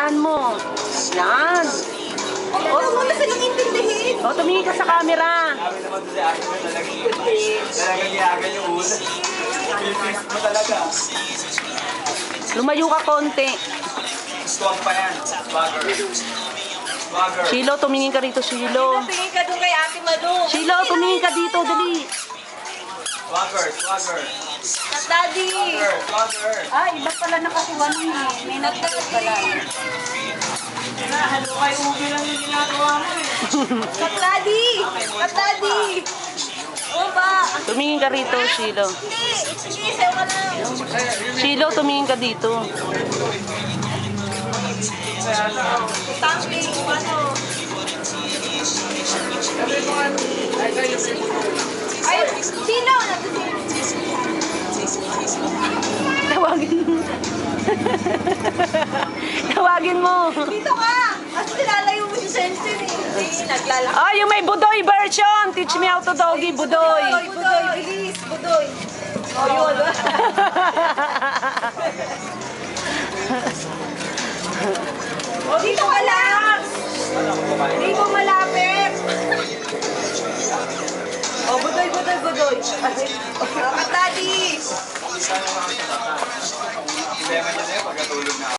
Dahan mo. Yan. Huwag mo na silang intindihin. O, tumingin ka sa camera. Sabi naman doon si Ate mo talagang niyagan yung ulo. Philippines mo talaga. Lumayo ka konti. Swag pa yan. Swagger. Swagger. Shilo, tumingin ka rito, Shilo. Tingin ka doon kay Ate Malu. Shilo, tumingin ka dito, dali. Swagger. Swagger. Kat Daddy. Swagger. Swagger. Ah, iba pala nakakuha nun eh. May nagdalag pala. Halo kay Ubi lang yung ginagawa mo eh. Kat Daddy. Kat Daddy. Oo ba? Tumingin ka rito, Shilo. Hindi. Sige, sayo ka lang. Shilo, tumingin ka dito. Tangli. Ano? Ay, sino? Tawagin mo. Tawagin mo. Dito ka. Kasi nilalayo mo si Sensei eh. Hindi, naglalakad. Ah, yung may budoy version. Teach me how to doggy, budoy. Budoy, bilis. Budoy. O, yun. O, dito ka lang. Hindi mo malapit. O, budoy, budoy, budoy. Kat Daddy. Problema niya na yun pagkatulog na.